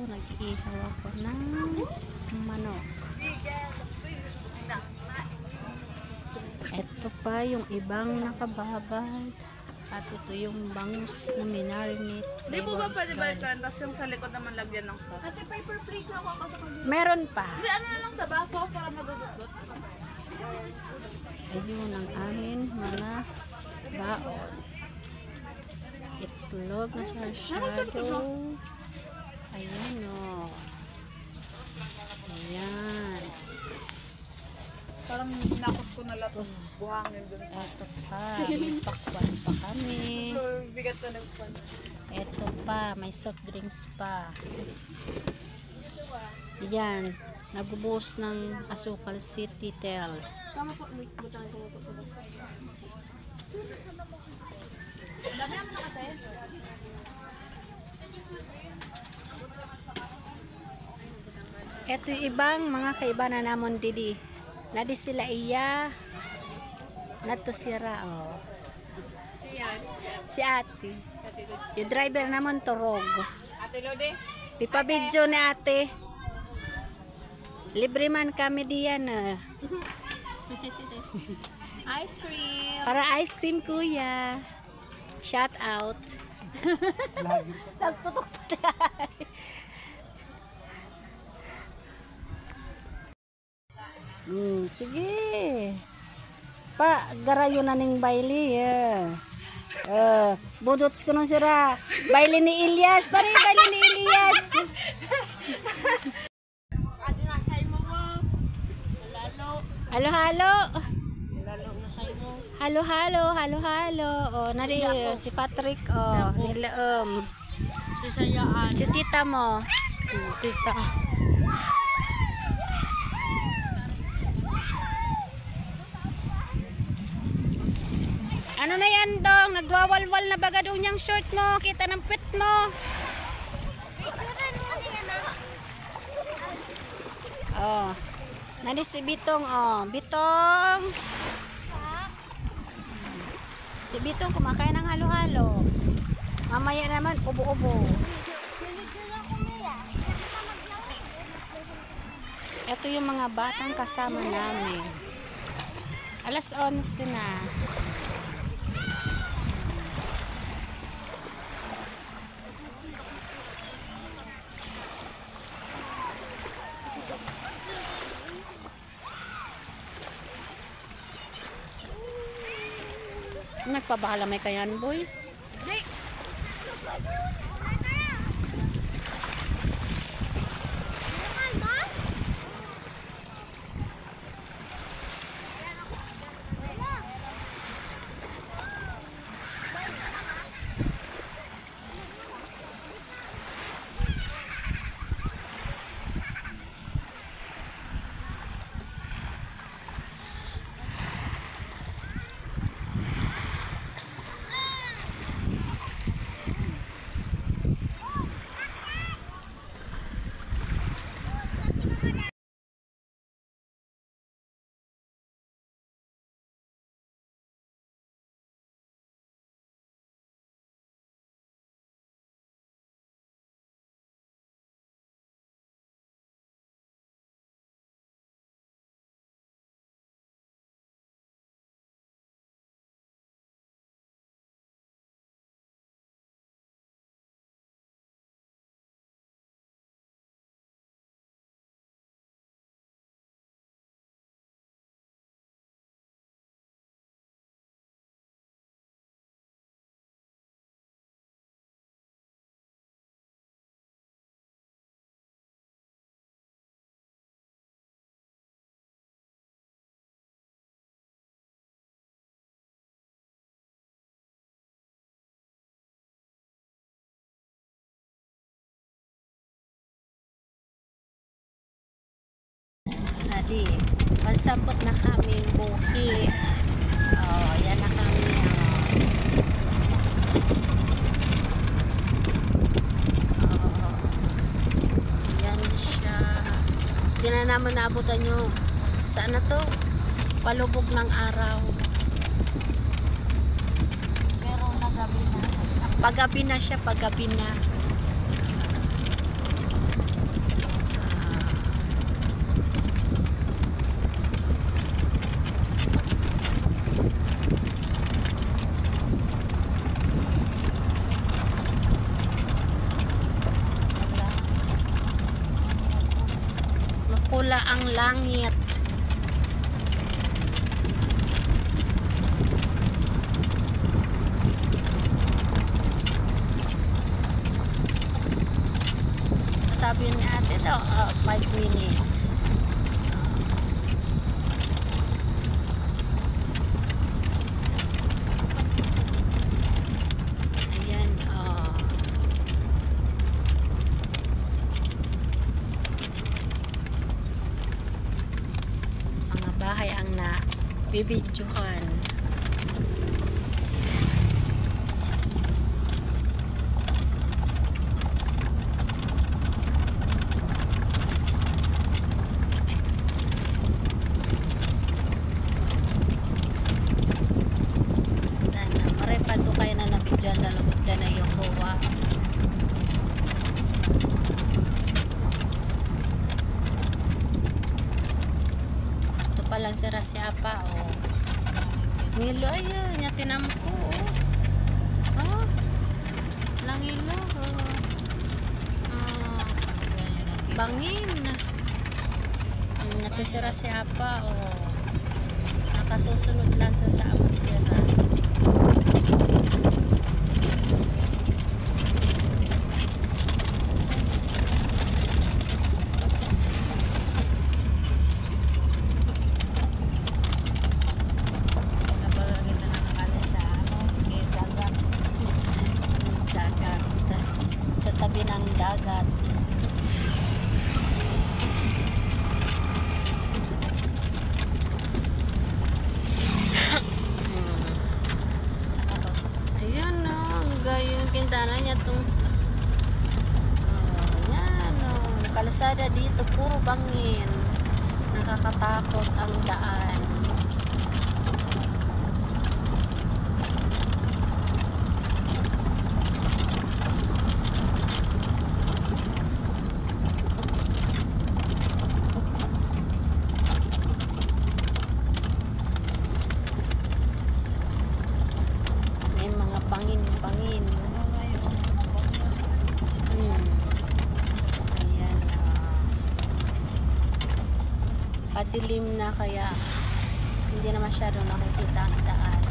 nag-iihaw ako ng manok. Ito pa yung ibang nakababad. At ito yung bangus na minarinate. Di po ba pwede balikan? Tapos yung sa likod naman lagyan ng sauce. Ate, paper plate ako kasi. Meron pa. Hindi, ano na lang sa baso para magugutot. Ayun ang amin mga baon. Itlog na sarsyado. Ayan o. Ayan. Parang nakot ko na lahat buhangin dun. Eto pa. May pakwan pa kami. So, bigat na ng pan. Eto pa. May soft drinks pa. Yan. Nagbubuhos ng asukal si Titel. Tama po, may butang ko po. Dami naman na kasi. Eto yung ibang mga kaiba na namon didi. Nadi sila iya. Nato sira. Oh. Si ate. Yung driver naman turog. Ate Lode. Pipa video ni ate. Libre man kami diyan. Ice cream. Para ice cream kuya. Shout out. Nagtutok pa. Sige. Pa, garayo na ning baili. Budots ko nung sira. Baili ni Ilyas. Pare, baili ni Ilyas. Halo-halo. Halo-halo, halo-halo. Oh, nari si Patrick, oh, nilaom. Si tita mo. Tita. Ano na yan, Dong? Nagwawalwal na baga doon yung short mo. Kita ng pit mo. Oh. Nari si Bitong, oh. Bitong. Si Bitong kumakain ng halo-halo. Mamaya naman, ubo-ubo. Ito yung mga batang kasama namin. Alas 11 na. Nagpabahala may kayan, boy. Nadi, pansapot na kami buki. Oh, yan na kami. Oh, yan siya. Hindi na naman naabutan nyo. Saan na to? Palubog ng araw. Pero nagabi na. Paggabi na siya, paggabi na. Pula ang langit. Sabi ni ate daw, 5 minutes. Ayan, mga bahay ang bibidyohan. Pato kayo na nabidyan, nalugod ka na yung huwa. Ito pa lang si Rasyapa, oh. Ngilo, ayun, niya tinampo, oh. Oh, langilo, oh. Bangin. Ito si Rasyapa, oh. Nakasusunod lang sa amang sira. Sa tabi ng dagat. Ayan o, yung pintana niya itong yan o, kalsada dito puro bangin, nakakatakot ang daan. Bangin. Ayan. Padilim na kaya hindi na masyado nakikita ang daan.